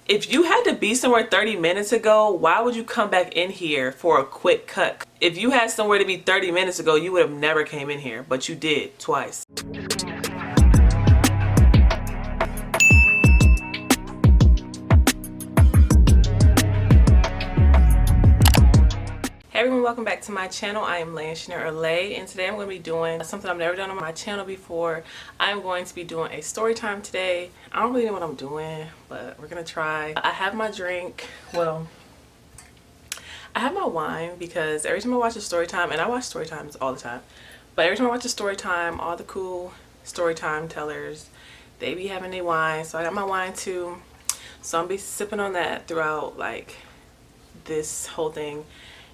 If you had to be somewhere 30 minutes ago, why would you come back in here for a quick cut? If you had somewhere to be 30 minutes ago, you would have never came in here, but you did twice. Hey everyone, welcome back to my channel. I am Laicharris or Lay, and today I'm going to be doing something I've never done on my channel before. I'm going to be doing a story time today. I don't really know what I'm doing, but we're going to try. I have my drink. Well, I have my wine because every time I watch a story time, and I watch story times all the time, but every time I watch a story time, all the cool story time tellers, they be having their wine. So I got my wine too. So I'm be sipping on that throughout like this whole thing.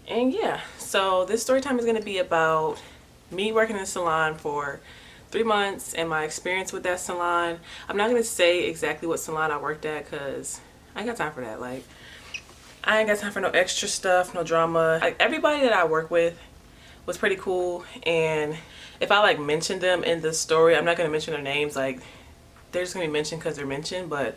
And yeah, so this story time is going to be about me working in a salon for 3 months and my experience with that salon. I'm not going to say exactly what salon I worked at because I ain't got time for that. Like, I ain't got time for no extra stuff, no drama. Like, everybody that I work with was pretty cool, and if I like mention them in the story, I'm not going to mention their names. Like, they're just going to be mentioned because they're mentioned, but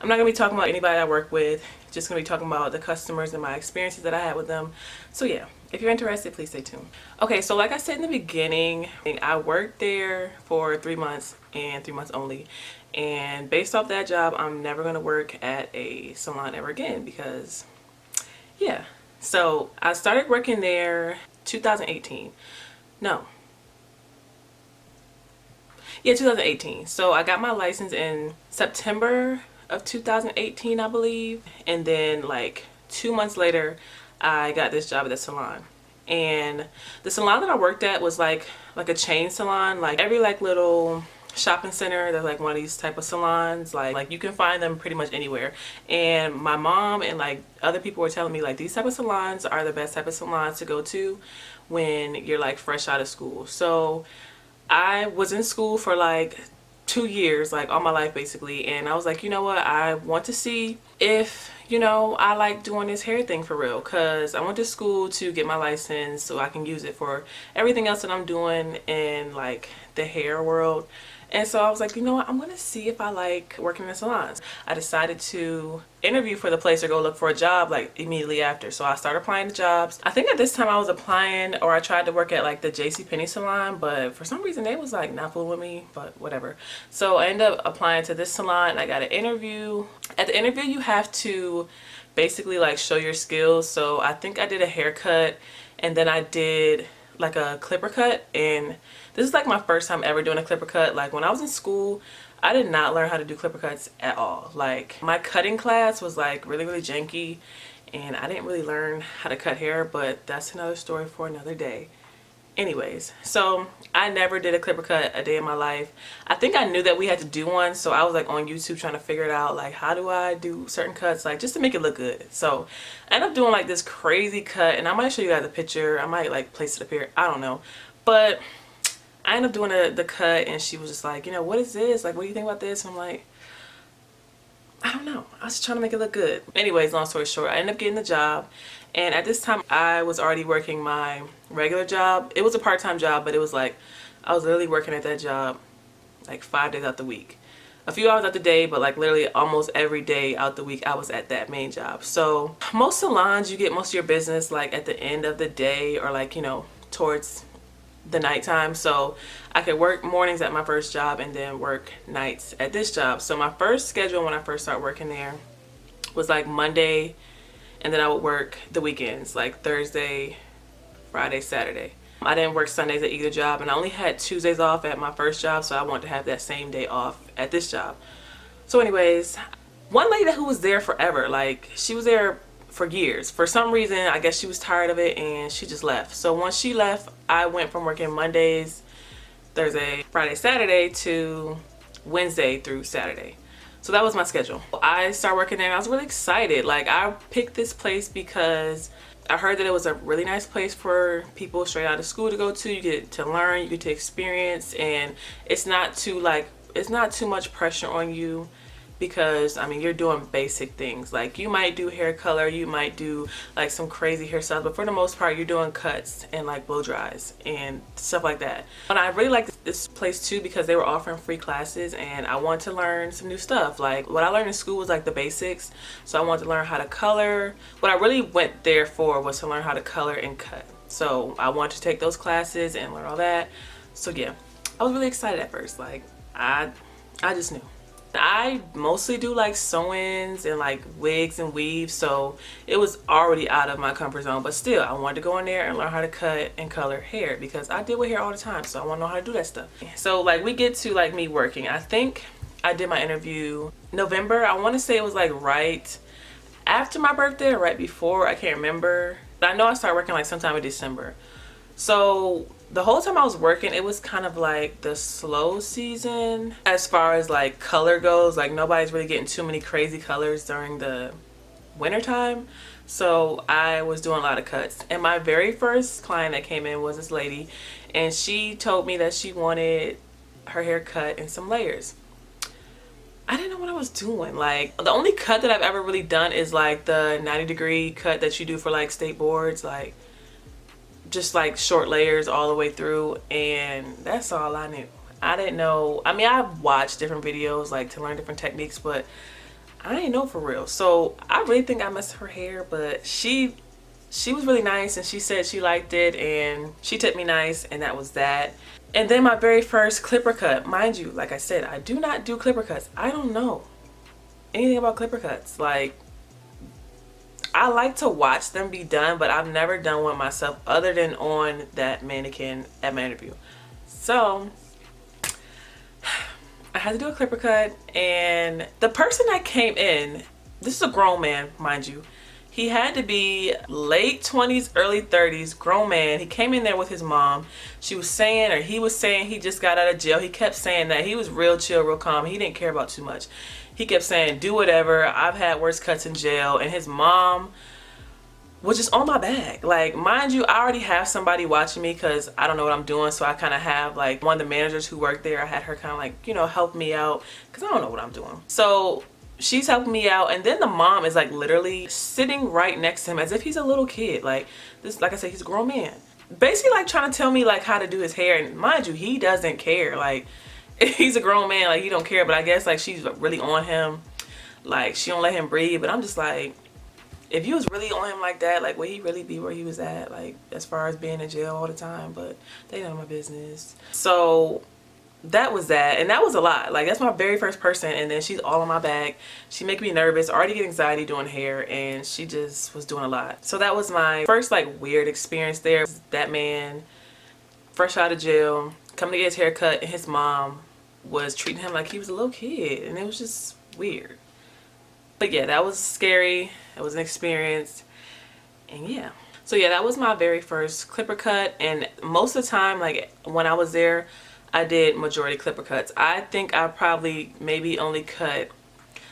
I'm not going to be talking about anybody I work with. Just going to be talking about the customers and my experiences that I had with them. So yeah, if you're interested, please stay tuned. Okay, so like I said in the beginning, I worked there for 3 months and 3 months only. And based off that job, I'm never going to work at a salon ever again because, yeah. So I started working there 2018. No. Yeah, 2018. So I got my license in September of 2018, I believe, and then like 2 months later I got this job at the salon. And the salon that I worked at was like a chain salon. Like every like little shopping center, there's like one of these type of salons. Like you can find them pretty much anywhere. And my mom and like other people were telling me like these type of salons are the best type of salons to go to when you're like fresh out of school. So I was in school for like 2 years, like all my life basically, and I was like, you know what, I want to see if, you know, I like doing this hair thing for real, because I went to school to get my license so I can use it for everything else that I'm doing in like the hair world. And so I was like, you know what, I'm gonna see if I like working in salons. I decided to interview for the place or go look for a job like immediately after. So I started applying to jobs. I think at this time I was applying, or I tried to work at like the JCPenney salon, but for some reason they was like not fooling with me, but whatever. So I ended up applying to this salon and I got an interview. At the interview you have to basically like show your skills. So I think I did a haircut and then I did like a clipper cut, and this is like my first time ever doing a clipper cut. Like when I was in school, I did not learn how to do clipper cuts at all. Like my cutting class was like really janky, and I didn't really learn how to cut hair, but that's another story for another day. Anyways, so I never did a clipper cut a day in my life. I think I knew that we had to do one, so I was like on YouTube trying to figure it out, like how do I do certain cuts, like just to make it look good. So I ended up doing like this crazy cut, and I might show you guys a picture. I might like place it up here, I don't know, but I ended up doing the cut, and she was just like, you know, what is this, like what do you think about this? And I'm like, I don't know, I was just trying to make it look good. Anyways, long story short, I ended up getting the job, and at this time I was already working my regular job. It was a part-time job, but it was like I was literally working at that job like 5 days out the week, a few hours out the day, but like literally almost every day out the week I was at that main job. So most salons, you get most of your business like at the end of the day, or like, you know, towards the nighttime. So I could work mornings at my first job and then work nights at this job. So my first schedule when I first started working there was like Monday, and then I would work the weekends, like Thursday, Friday, Saturday. I didn't work Sundays at either job, and I only had Tuesdays off at my first job, so I wanted to have that same day off at this job. So anyways, one lady who was there forever, like she was there for years. For some reason, I guess she was tired of it and she just left. So once she left, I went from working Mondays, Thursday, Friday, Saturday to Wednesday through Saturday. So that was my schedule. I started working there and I was really excited. Like I picked this place because I heard that it was a really nice place for people straight out of school to go to. You get to learn, you get to experience, and it's not too much pressure on you because I mean you're doing basic things. Like you might do hair color, you might do like some crazy hairstyles, but for the most part you're doing cuts and like blow dries and stuff like that. But I really liked this place too because they were offering free classes and I wanted to learn some new stuff. Like what I learned in school was like the basics, so I wanted to learn how to color. What I really went there for was to learn how to color and cut. So I wanted to take those classes and learn all that. So yeah, I was really excited at first. Like I just knew. I mostly do like sew-ins and like wigs and weaves, so it was already out of my comfort zone, but still I wanted to go in there and learn how to cut and color hair because I deal with hair all the time, so I want to know how to do that stuff. So like we get to like me working. I think I did my interview November. I want to say it was like right after my birthday or right before, I can't remember, but I know I started working like sometime in December. So the whole time I was working, it was kind of like the slow season as far as like color goes. Like nobody's really getting too many crazy colors during the winter time. So I was doing a lot of cuts. And my very first client that came in was this lady, and she told me that she wanted her hair cut in some layers. I didn't know what I was doing. Like the only cut that I've ever really done is like the 90-degree cut that you do for like state boards, like just like short layers all the way through, and that's all I knew. I didn't know. I mean, I've watched different videos like to learn different techniques, but I didn't know for real. So I really think I messed her hair, but she was really nice and she said she liked it and she tipped me nice, and that was that. And then my very first clipper cut, mind you, like I said, I do not do clipper cuts. I don't know anything about clipper cuts. Like I like to watch them be done, but I've never done one myself other than on that mannequin at my interview. So I had to do a clipper cut, and the person that came in, this is a grown man, mind you. He had to be late 20s, early 30s, grown man. He came in there with his mom. She was saying, or he was saying, he just got out of jail. He kept saying that. He was real chill, real calm. He didn't care about too much. He kept saying, do whatever. I've had worse cuts in jail. And his mom was just on my back. Like, mind you, I already have somebody watching me because I don't know what I'm doing. So I kind of have like one of the managers who worked there. I had her kind of like, you know, help me out because I don't know what I'm doing. So she's helping me out, and then the mom is like literally sitting right next to him as if he's a little kid. Like this, like I said, he's a grown man. Basically like trying to tell me like how to do his hair, and mind you, he doesn't care. Like he's a grown man, like he don't care, but I guess like she's really on him. Like she don't let him breathe, but I'm just like, if you was really on him like that, like would he really be where he was at, like as far as being in jail all the time? But they none of my business. So that was that, and that was a lot. Like that's my very first person, and then she's all on my back. She making me nervous, already get anxiety doing hair, and she just was doing a lot. So that was my first like weird experience there. That man fresh out of jail coming to get his hair cut, and his mom was treating him like he was a little kid, and it was just weird. But yeah, that was scary. It was an experience, and yeah. So yeah, that was my very first clipper cut, and most of the time, like when I was there, I did majority clipper cuts. I think I probably maybe only cut,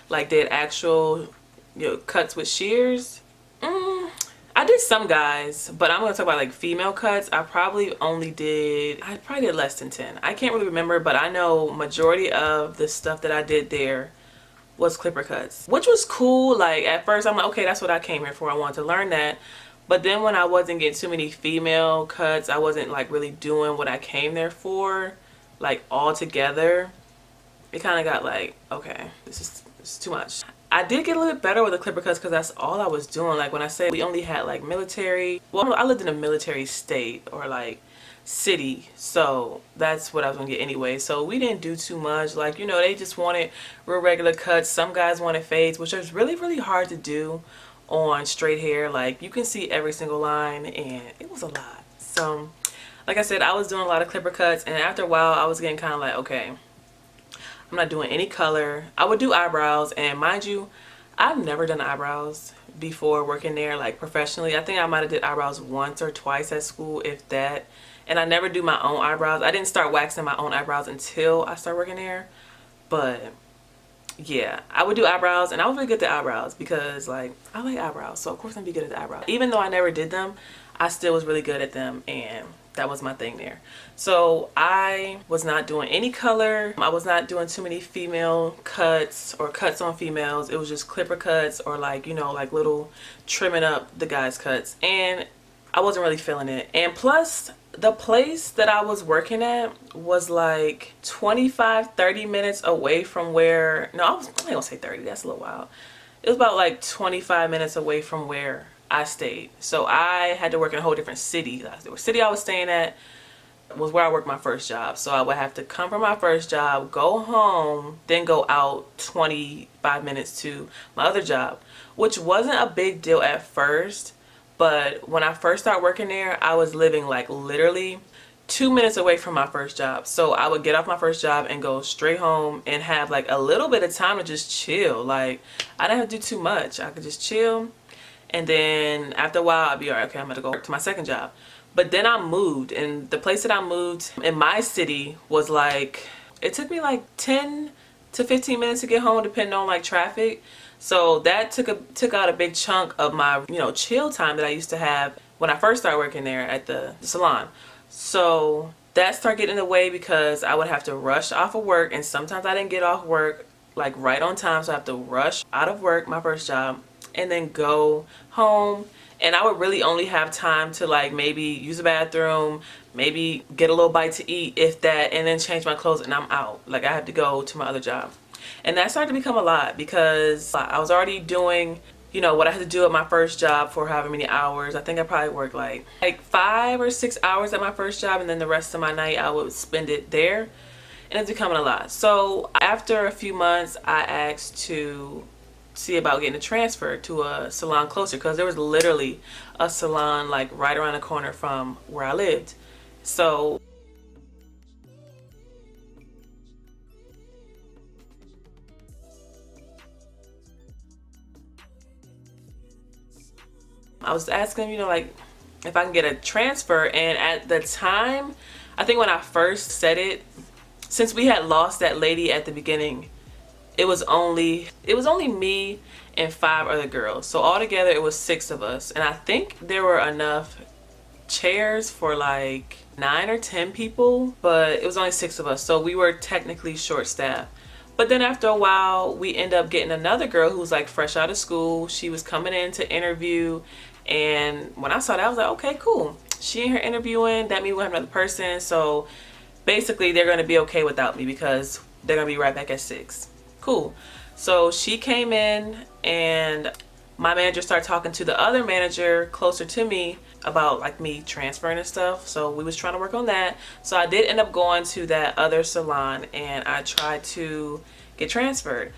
like did actual, you know, cuts with shears. I did some guys, but I'm gonna talk about like female cuts. I probably did less than 10. I can't really remember, but I know majority of the stuff that I did there was clipper cuts, which was cool. Like at first I'm like, okay, that's what I came here for. I wanted to learn that. But then when I wasn't getting too many female cuts, I wasn't like really doing what I came there for, like all together. It kind of got like, okay, this is too much. I did get a little bit better with the clipper cuts because that's all I was doing. Like when I say we only had like military, well, I lived in a military state or like city, so that's what I was gonna get anyway. So we didn't do too much. Like, you know, they just wanted real regular cuts. Some guys wanted fades, which is really, really hard to do on straight hair. Like you can see every single line, and it was a lot. So like I said, I was doing a lot of clipper cuts, and after a while I was getting kind of like, okay, I'm not doing any color. I would do eyebrows, and mind you, I've never done eyebrows before working there like professionally. I think I might have did eyebrows once or twice at school, if that. And I never do my own eyebrows. I didn't start waxing my own eyebrows until I started working there. But yeah, I would do eyebrows, and I was really good at eyebrows because like I like eyebrows, so of course I'm be good at the eyebrows. Even though I never did them, I still was really good at them, and That was my thing there. So I was not doing any color. I was not doing too many female cuts or cuts on females. It was just clipper cuts or like, you know, like little trimming up the guys' cuts. And I wasn't really feeling it. And plus, the place that I was working at was like 25-30 minutes away from where, no, I ain't gonna say 30, that's a little wild. It was about like 25 minutes away from where I stayed. So I had to work in a whole different city. The city I was staying at was where I worked my first job. So I would have to come from my first job, go home, then go out 25 minutes to my other job, which wasn't a big deal at first. But when I first started working there, I was living like literally 2 minutes away from my first job. So I would get off my first job and go straight home and have like a little bit of time to just chill. Like I didn't have to do too much. I could just chill. And then after a while, I'd be all right, okay, I'm gonna go to my second job. But then I moved, and the place that I moved in my city was like, it took me like 10 to 15 minutes to get home depending on like traffic. So that took out a big chunk of my, you know, chill time that I used to have when I first started working there at the salon. So that started getting in the way because I would have to rush off of work, and sometimes I didn't get off work like right on time, so I have to rush out of work, my first job, and then go home. And I would really only have time to like maybe use the bathroom, maybe get a little bite to eat, if that, and then change my clothes and I'm out. Like I have to go to my other job. And that started to become a lot because I was already doing, you know, what I had to do at my first job for however many hours. I think I probably worked like 5 or 6 hours at my first job, and then the rest of my night I would spend it there. And it's becoming a lot. So after a few months, I asked to see about getting a transfer to a salon closer, because there was literally a salon like right around the corner from where I lived. So I was asking, you know, like if I can get a transfer. And at the time, I think when I first said it, since we had lost that lady at the beginning, it was only me and 5 other girls. So altogether it was 6 of us. And I think there were enough chairs for like 9 or 10 people, but it was only 6 of us. So we were technically short staffed. But then after a while, we end up getting another girl who was like fresh out of school. She was coming in to interview. And when I saw that, I was like, okay, cool. She in here interviewing, that means we'll have another person. So basically they're gonna be okay without me because they're gonna be right back at 6. Cool. So she came in, and my manager started talking to the other manager closer to me about like me transferring and stuff. So we was trying to work on that. So I did end up going to that other salon, and I tried to get transferred.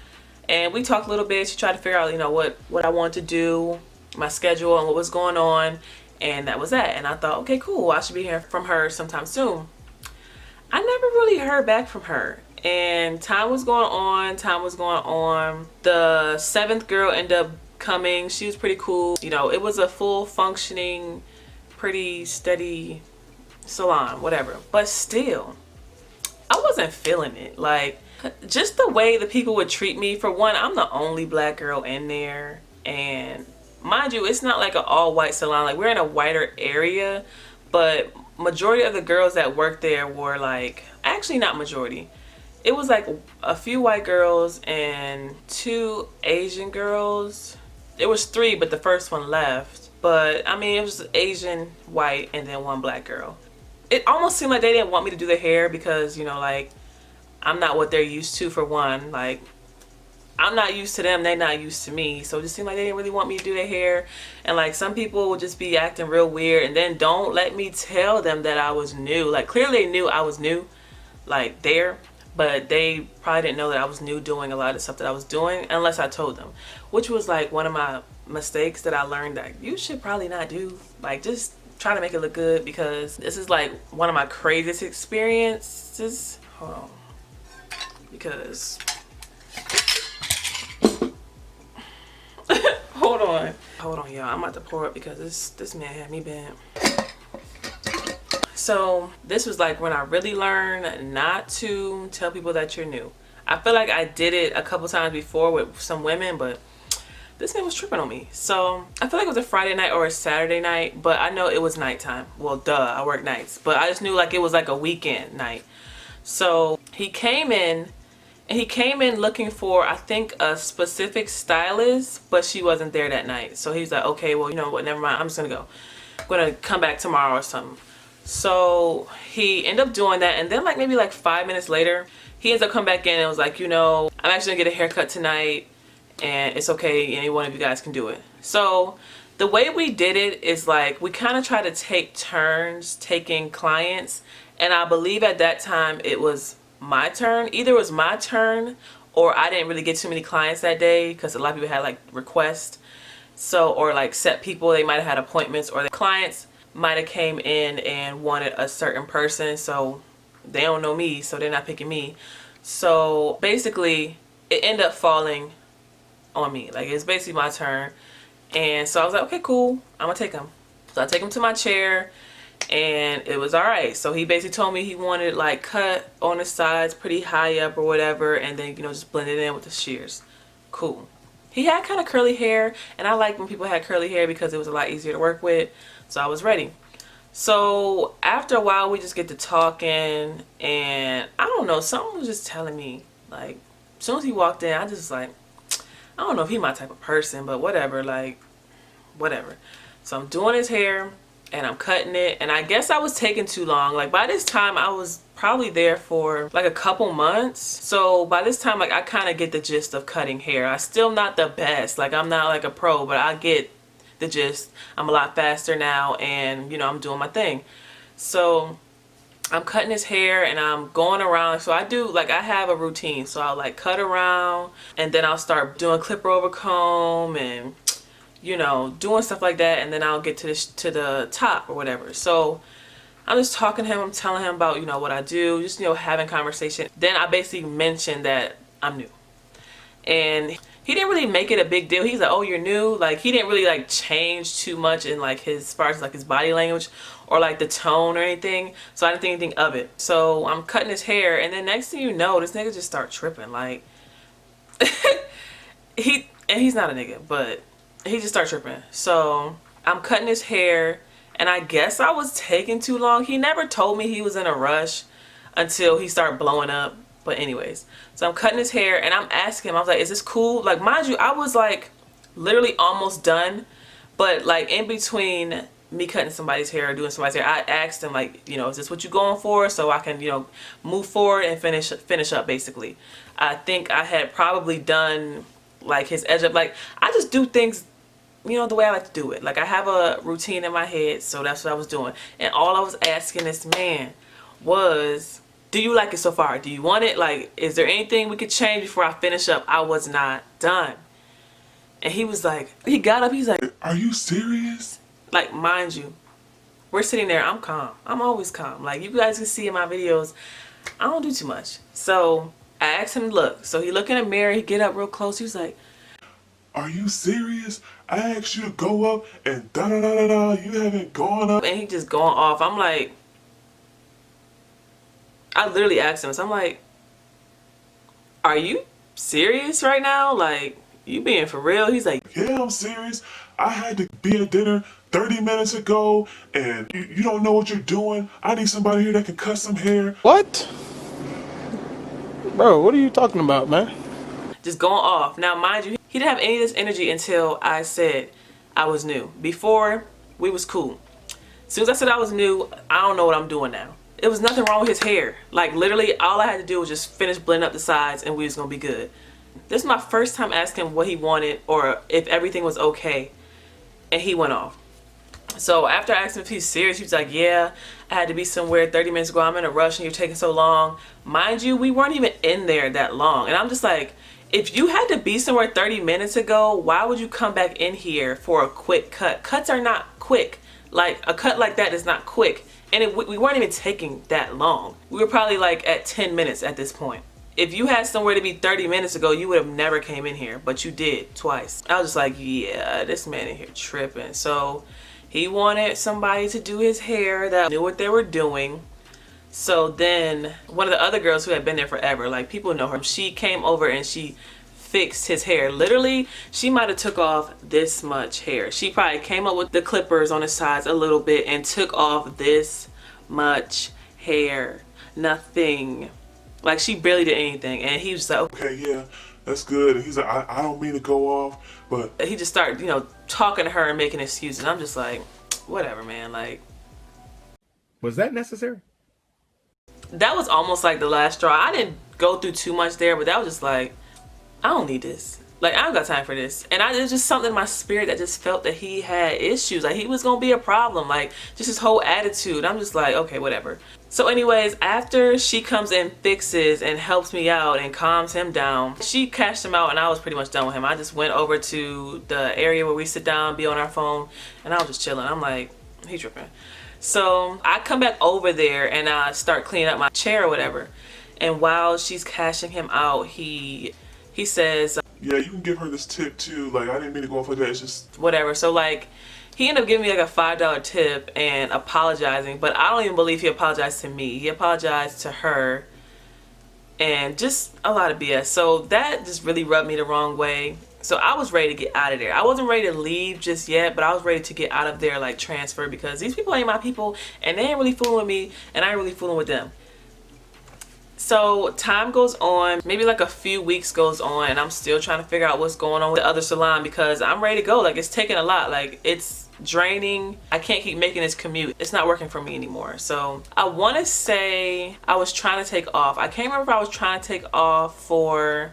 And we talked a little bit. She tried to figure out, you know, what I wanted to do, my schedule, and what was going on. And that was that. And I thought, okay, cool. I should be hearing from her sometime soon. I never really heard back from her. And time was going on. The 7th girl ended up coming. She was pretty cool. You know, it was a full functioning, pretty steady salon, whatever. But still, I wasn't feeling it. Like, just the way the people would treat me. For one, I'm the only black girl in there. And mind you, it's not like an all-white salon. Like, we're in a whiter area. But majority of the girls that worked there were like, actually not majority. It was like a few white girls and 2 Asian girls. It was 3, but the first one left. But I mean, it was Asian, white, and then 1 black girl. It almost seemed like they didn't want me to do their hair because, you know, like, I'm not what they're used to, for one. Like, I'm not used to them, they're not used to me. So it just seemed like they didn't really want me to do their hair. And like, some people would just be acting real weird and then don't let me tell them that I was new. Like, clearly they knew I was new, like, there. But they probably didn't know that I was new doing a lot of stuff that I was doing unless I told them. Which was like one of my mistakes that I learned that you should probably not do. Like, just try to make it look good, because this is like one of my craziest experiences. Hold on. Because... Hold on, y'all. I'm about to pour it because this man had me bent. So this was like when I really learned not to tell people that you're new. I feel like I did it a couple times before with some women, but this man was tripping on me. So I feel like it was a Friday night or a Saturday night, but I know it was nighttime. Well, duh, I work nights, but I just knew like it was like a weekend night. So he came in, and he came in looking for, I think, a specific stylist, but she wasn't there that night. So he's like, okay, well, you know what, never mind, I'm just gonna go. I'm gonna come back tomorrow or something. So he ended up doing that, and then like maybe like 5 minutes later, he ends up coming back in and was like, you know, I'm actually gonna get a haircut tonight, and it's okay, any one of you guys can do it. So the way we did it is like we kind of try to take turns taking clients, and I believe at that time it was my turn. Either it was my turn or I didn't really get too many clients that day because a lot of people had like requests, so, or like set people, they might have had appointments, or the clients might have came in and wanted a certain person, so they don't know me, so they're not picking me. So basically it ended up falling on me. Like, it's basically my turn. And so I was like, okay, cool, I'm gonna take him. So I take him to my chair, and it was all right. So he basically told me he wanted like cut on the sides pretty high up or whatever, and then, you know, just blend it in with the shears. Cool. He had kind of curly hair, and I like when people had curly hair because it was a lot easier to work with. So I was ready. So after a while, we just get to talking, and I don't know, someone was just telling me, like, as soon as he walked in, I just like, I don't know if he's my type of person, but whatever, like, whatever. So I'm doing his hair, and I'm cutting it, and I guess I was taking too long. Like, by this time, I was probably there for like a couple months. So by this time, like, I kind of get the gist of cutting hair. I'm still not the best. Like, I'm not like a pro, but I get the gist. I'm a lot faster now, and, you know, I'm doing my thing. So I'm cutting his hair, and I'm going around. So I do, like, I have a routine. So I'll like cut around, and then I'll start doing clipper over comb and, you know, doing stuff like that, and then I'll get to the top or whatever. So I'm just talking to him, I'm telling him about, you know, what I do, just, you know, having conversation. Then I basically mentioned that I'm new, and he didn't really make it a big deal. He's like, oh, you're new? Like, he didn't really like change too much in like his, as far as like his body language or like the tone or anything. So I didn't think anything of it. So I'm cutting his hair, and then next thing you know, this nigga just start tripping. Like, he's not a nigga, but he just started tripping. So I'm cutting his hair, and I guess I was taking too long. He never told me he was in a rush until he started blowing up. But anyways, so I'm cutting his hair, and I'm asking him, I was like, is this cool? Like, mind you, I was like literally almost done, but like in between me cutting somebody's hair or doing somebody's hair, I asked him, like, you know, is this what you going for, so I can, you know, move forward and finish up basically. I think I had probably done like his edge up. Like, I just do things, you know, the way I like to do it. Like, I have a routine in my head, so that's what I was doing. And all I was asking this man was, do you like it so far? Do you want it? Like, is there anything we could change before I finish up? I was not done. And he was like, he got up, he's like, are you serious? Like, mind you, we're sitting there, I'm calm. I'm always calm. Like, you guys can see in my videos, I don't do too much. So I asked him to look. So he looked in the mirror, he get up real close, he was like, are you serious? I asked you to go up and da da da da da, you haven't gone up. And he just going off. I'm like, I literally asked him, so I'm like, are you serious right now? Like, you being for real? He's like, yeah, I'm serious. I had to be at dinner 30 minutes ago, and you don't know what you're doing. I need somebody here that can cut some hair. What? Bro, what are you talking about, man? Just going off. Now, mind you, he didn't have any of this energy until I said I was new. Before, we was cool. As soon as I said I was new, I don't know what I'm doing now. It was nothing wrong with his hair. Like, literally, all I had to do was just finish blending up the sides, and we was gonna be good. This is my first time asking him what he wanted or if everything was okay, and he went off. So after I asked him if he's serious, he was like, yeah, I had to be somewhere 30 minutes ago. I'm in a rush, and you're taking so long. Mind you, we weren't even in there that long. And I'm just like, if you had to be somewhere 30 minutes ago, why would you come back in here for a quick cut? Cuts are not quick. Like, a cut like that is not quick. And we weren't even taking that long. We were probably like at 10 minutes at this point. If you had somewhere to be 30 minutes ago, you would have never came in here, but you did twice. I was just like, yeah, this man in here tripping. So he wanted somebody to do his hair that knew what they were doing. So then one of the other girls who had been there forever, like, people know her, she came over and she fixed his hair. Literally, she might have took off this much hair. She probably came up with the clippers on the sides a little bit and took off this much hair. Nothing. Like, she barely did anything. And he was like, okay, yeah, that's good. And he's like, I don't mean to go off, but he just started, you know, talking to her and making excuses. I'm just like, whatever, man. Like, was that necessary? That was almost like the last straw. I didn't go through too much there, but that was just like, I don't need this. Like, I don't got time for this. And there's just something in my spirit that just felt that he had issues. Like, he was gonna be a problem. Like, just his whole attitude. I'm just like, okay, whatever. So anyways, after she comes and fixes and helps me out and calms him down, she cashed him out and I was pretty much done with him. I just went over to the area where we sit down, be on our phone, and I was just chilling. I'm like, he tripping. So I come back over there and I start cleaning up my chair or whatever. And while she's cashing him out, he says, yeah, you can give her this tip too. Like, I didn't mean to go off like that. It's just whatever. So like, he ended up giving me like a $5 tip and apologizing, but I don't even believe he apologized to me. He apologized to her and just a lot of BS. So that just really rubbed me the wrong way. So I was ready to get out of there. I wasn't ready to leave just yet, but I was ready to get out of there, like transfer, because these people ain't my people and they ain't really fooling with me and I ain't really fooling with them. So time goes on, maybe like a few weeks goes on, and I'm still trying to figure out what's going on with the other salon because I'm ready to go. Like, it's taking a lot. Like, it's draining. I can't keep making this commute. It's not working for me anymore. So I want to say I was trying to take off. I can't remember if I was trying to take off for,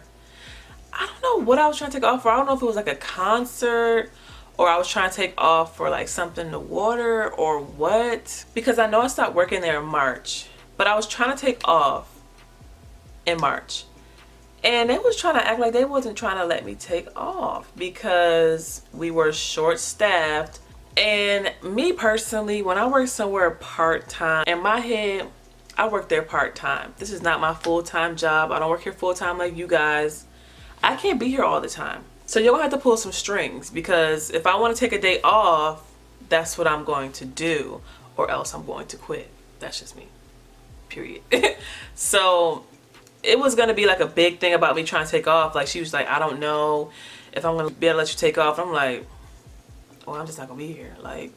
I don't know what I was trying to take off for. I don't know if it was like a concert or I was trying to take off for like something in the water or what, because I know I stopped working there in March, but I was trying to take off in March and they was trying to act like they wasn't trying to let me take off because we were short-staffed. And me personally, when I work somewhere part-time, in my head I work there part-time. This is not my full-time job. I don't work here full-time like you guys. I can't be here all the time, so you're gonna have to pull some strings, because if I want to take a day off, that's what I'm going to do, or else I'm going to quit. That's just me, period. So it was gonna be like a big thing about me trying to take off. Like, she was like, I don't know if I'm gonna be able to let you take off. I'm like, well, I'm just not gonna be here. Like,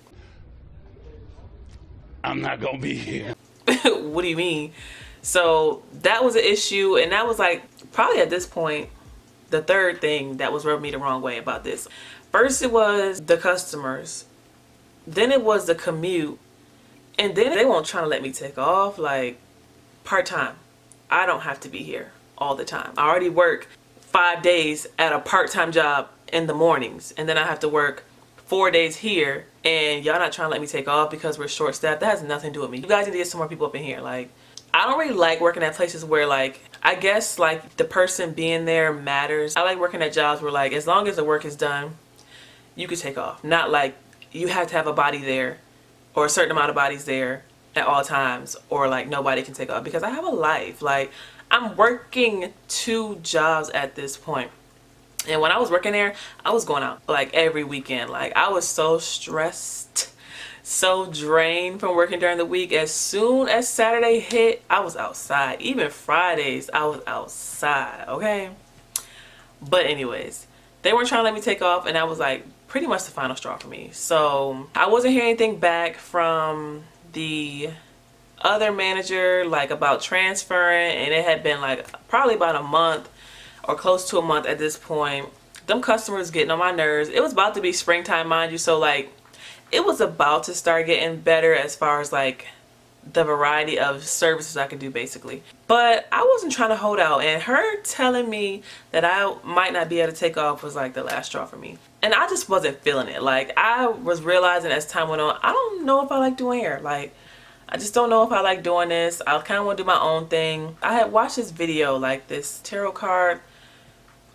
I'm not gonna be here. what do you mean? So that was an issue, and that was like probably at this point the third thing that was rubbing me the wrong way about this. First it was the customers, then it was the commute, and then they won't try to let me take off. Like, part-time, I don't have to be here all the time. I already work 5 days at a part-time job in the mornings, and then I have to work 4 days here, and y'all not trying to let me take off because we're short-staffed. That has nothing to do with me. You guys need to get some more people up in here. Like, I don't really like working at places where, like, I guess like the person being there matters. I like working at jobs where, like, as long as the work is done, you can take off. Not like you have to have a body there or a certain amount of bodies there at all times, or like nobody can take off, because I have a life. Like, I'm working 2 jobs at this point. And when I was working there, I was going out like every weekend. Like, I was so stressed, so drained from working during the week. As soon as Saturday hit, I was outside. Even Fridays, I was outside, okay? But anyways, they weren't trying to let me take off, and that was like pretty much the final straw for me. So I wasn't hearing anything back from the other manager, like, about transferring, and it had been like probably about a month or close to a month at this point. Them customers getting on my nerves. It was about to be springtime, mind you, so like it was about to start getting better as far as like the variety of services I could do, basically. But I wasn't trying to hold out, and her telling me that I might not be able to take off was like the last straw for me. And I just wasn't feeling it. Like, I was realizing as time went on, I don't know if I like doing hair. Like, I just don't know if I like doing this. I kind of want to do my own thing. I had watched this video, like this tarot card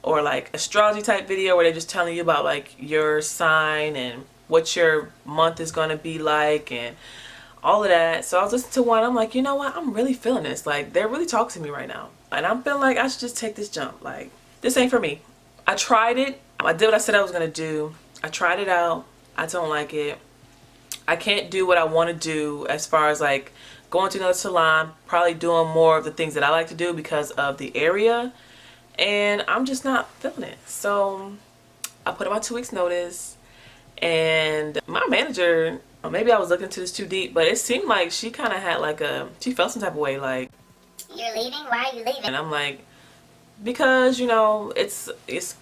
or like astrology type video, where they're just telling you about like your sign and what your month is going to be like and all of that. So I was listening to one. I'm like, you know what? I'm really feeling this. Like, they're really talking to me right now. And I'm feeling like I should just take this jump. Like, this ain't for me. I tried it. I did what I said I was going to do. I tried it out. I don't like it. I can't do what I want to do as far as like going to another salon, probably doing more of the things that I like to do because of the area. and I'm just not feeling it. So I put in my 2 weeks notice, and my manager, maybe I was looking into this too deep, but it seemed like she kind of had like she felt some type of way, like, you're leaving? Why are you leaving? and I'm like, because, you know, it's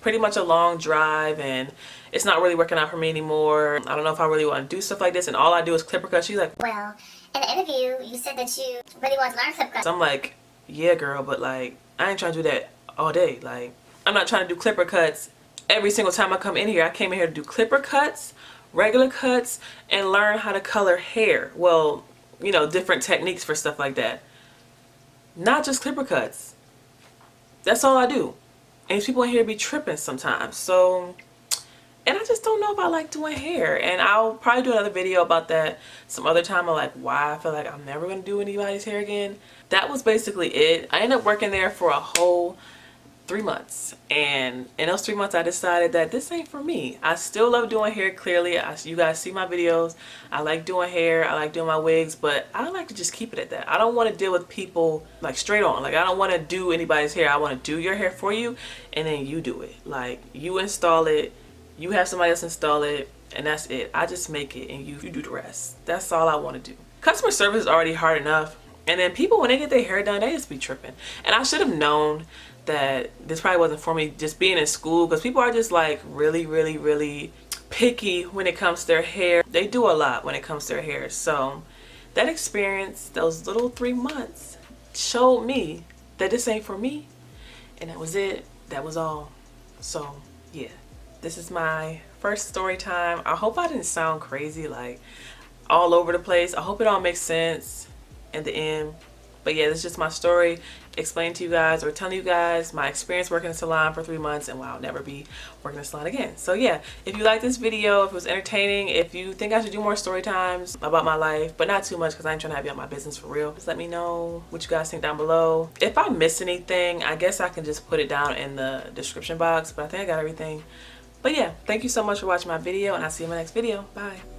pretty much a long drive and it's not really working out for me anymore. I don't know if I really want to do stuff like this, and all I do is clipper cut. She's like, Well, in the interview, you said that you really want to learn clip cut. so I'm like, yeah, girl, but like, I ain't trying to do that all day. Like, I'm not trying to do clipper cuts every single time I come in here. I came in here to do clipper cuts, regular cuts, and learn how to color hair. Well, you know, different techniques for stuff like that. Not just clipper cuts. That's all I do. And these people in here be tripping sometimes. So, and I just don't know if I like doing hair. And I'll probably do another video about that some other time, of like why I feel like I'm never going to do anybody's hair again. That was basically it. I ended up working there for a whole 3 months, and in those 3 months I decided that this ain't for me. I still love doing hair, clearly. You guys see my videos. I like doing hair, I like doing my wigs, but I like to just keep it at that. I don't want to deal with people like straight on. Like, I don't want to do anybody's hair. I want to do your hair for you, and then you do it. Like, you install it, you have somebody else install it, and that's it. I just make it and you do the rest. That's all I want to do. Customer service is already hard enough, and then people, when they get their hair done, they just be tripping. And I should have known that this probably wasn't for me, just being in school, because people are just like really picky when it comes to their hair. They do a lot when it comes to their hair. So that experience, those little 3 months, showed me that this ain't for me, and that was it. That was all. So yeah, this is my first story time. I hope I didn't sound crazy, like all over the place. I hope it all makes sense in the end. But yeah, this is just my story, explaining to you guys, or telling you guys my experience working in a salon for 3 months, and why I'll never be working in a salon again. So yeah, if you like this video, if it was entertaining, if you think I should do more story times about my life, but not too much because I ain't trying to have you on my business for real, just let me know what you guys think down below. If I miss anything, I guess I can just put it down in the description box, but I think I got everything. But yeah, thank you so much for watching my video, and I'll see you in my next video. Bye.